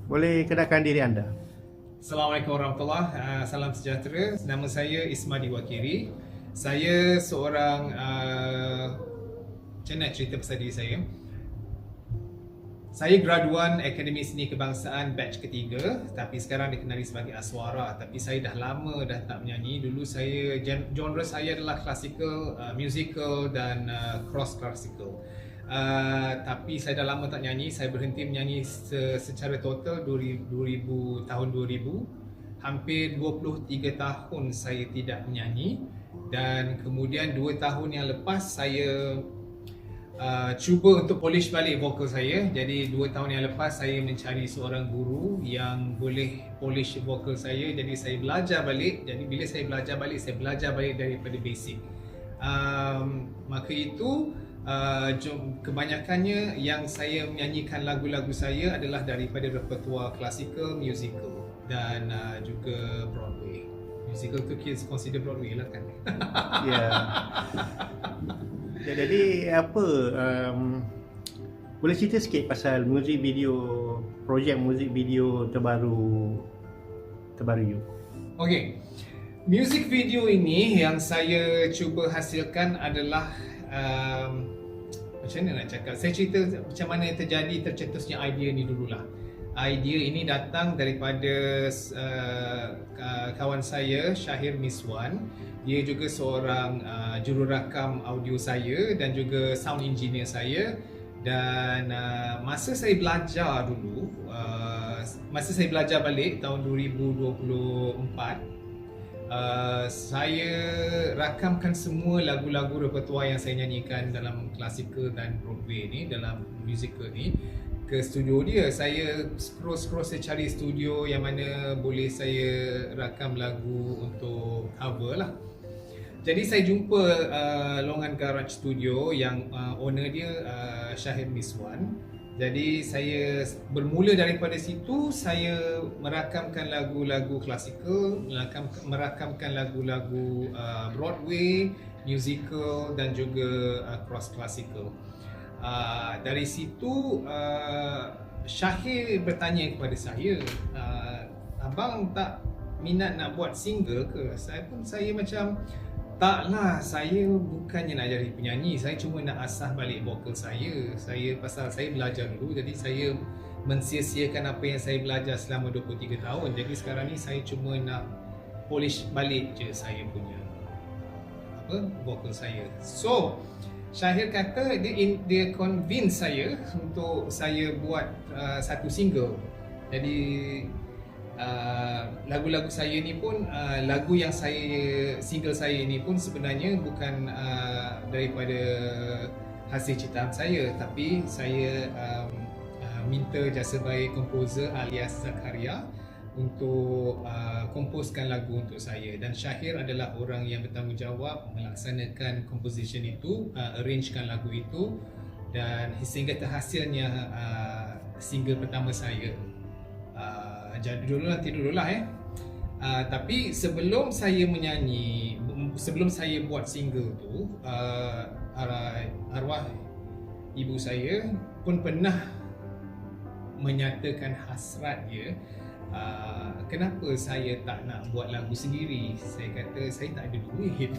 Boleh kenalkan diri anda? Assalamualaikum warahmatullahi wabarakatuh. Salam sejahtera. Nama saya Ismadi Wakiri. Saya seorang macam nak cerita pasal diri saya. Saya graduan Akademi Seni Kebangsaan batch ketiga, tapi sekarang dikenali sebagai Aswara. Tapi saya dah lama dah tak menyanyi. Dulu saya genre saya adalah classical, musical dan cross classical. Tapi saya dah lama tak nyanyi. Saya berhenti menyanyi secara total tahun 2000. Hampir 23 tahun saya tidak menyanyi. Dan kemudian 2 tahun yang lepas saya cuba untuk polish balik vokal saya. Jadi 2 tahun yang lepas saya mencari seorang guru yang boleh polish vokal saya. Jadi saya belajar balik. Jadi bila saya belajar balik daripada basic. Maka itu kebanyakannya yang saya menyanyikan lagu-lagu saya adalah daripada repertoire klasikal, musical dan juga Broadway. Musical tu kids consider Broadway lah kan. Ya. Jadi apa boleh cerita sikit pasal music video, projek music video terbaru you? Okey. Music video ini yang saya cuba hasilkan adalah macam mana nak cakap? Saya cerita macam mana tercetusnya idea ni dululah. Idea ini datang daripada kawan saya Syahir Miswan. Dia juga seorang jururakam audio saya dan juga sound engineer saya. Dan masa saya belajar dulu, masa saya belajar balik tahun 2024, saya rakamkan semua lagu-lagu repertoire yang saya nyanyikan dalam klasikal dan Broadway ni, dalam musical ni, ke studio dia. Saya scroll saya cari studio yang mana boleh saya rakam lagu untuk cover lah. Jadi saya jumpa Longan Garage Studio yang owner dia Syahir Miswan. Jadi saya bermula daripada situ, saya merakamkan lagu-lagu klasikal, merakamkan lagu-lagu Broadway, musical dan juga cross classical. Dari situ Syahir bertanya kepada saya, abang tak minat nak buat single ke? Saya macam, taklah, saya bukannya nak jadi penyanyi, saya cuma nak asah balik vokal saya. Pasal saya belajar dulu, jadi saya mensia-siakan apa yang saya belajar selama 23 tahun. Jadi sekarang ni saya cuma nak polish balik je saya punya vokal saya. So Syahir kata dia convince saya untuk saya buat satu single. Jadi lagu-lagu saya ni pun, lagu yang single saya ni pun sebenarnya bukan daripada hasil ciptaan saya, tapi saya minta jasa baik komposer alias Zakaria untuk komposkan lagu untuk saya. Dan Syahir adalah orang yang bertanggungjawab melaksanakan composition itu, arrangekan lagu itu, dan sehingga terhasilnya single pertama saya. Jadi nanti dululah tapi sebelum saya menyanyi, sebelum saya buat single tu, arwah ibu saya pun pernah menyatakan hasrat dia, kenapa saya tak nak buat lagu sendiri. Saya kata saya tak ada duit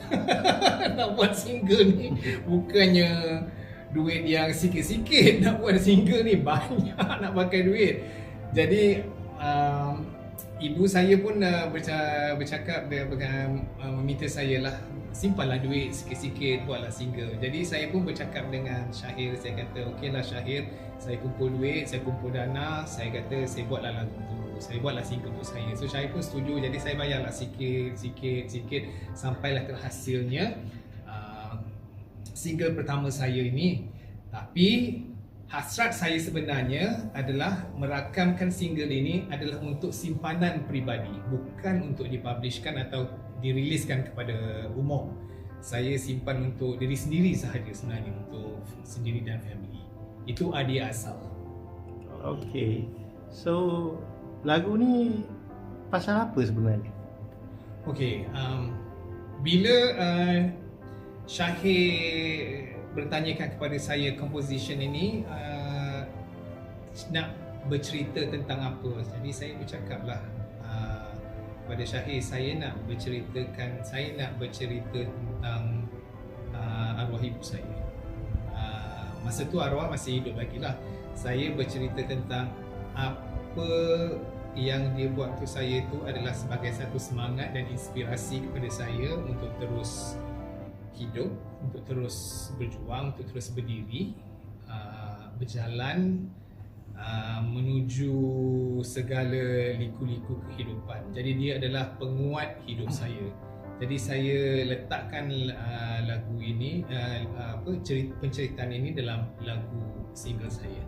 nak buat single ni. Bukannya duit yang sikit-sikit, nak buat single ni banyak nak pakai duit. Jadi ibu saya pun bercakap, dia meminta saya lah, simpanlah duit sikit-sikit, buatlah single. Jadi saya pun bercakap dengan Syahir. Saya kata, okeylah Syahir, saya kumpul duit, saya kumpul dana, saya kata saya buatlah lagu tu, saya buatlah single untuk saya. So Syahir pun setuju. Jadi saya bayarlah sikit sampailah ke hasilnya single pertama saya ini. Tapi hasrat saya sebenarnya adalah merakamkan single ini adalah untuk simpanan peribadi, bukan untuk dipublishkan atau diriliskan kepada umum. Saya simpan untuk diri sendiri sahaja sebenarnya, untuk sendiri dan family. Itu idea asal. Okay, so lagu ni pasal apa sebenarnya? Okay, bila Syahir bertanyakan kepada saya composition ini, nak bercerita tentang apa. Jadi saya bercakaplah pada Syahir, saya nak bercerita tentang arwah ibu saya. Masa tu arwah masih hidup lagi lah. Saya bercerita tentang apa yang dia buat untuk saya tu adalah sebagai satu semangat dan inspirasi kepada saya untuk terus hidup, untuk terus berjuang, untuk terus berdiri, berjalan menuju segala liku-liku kehidupan. Jadi dia adalah penguat hidup saya. Jadi saya letakkan lagu ini, penceritaan ini dalam lagu single saya.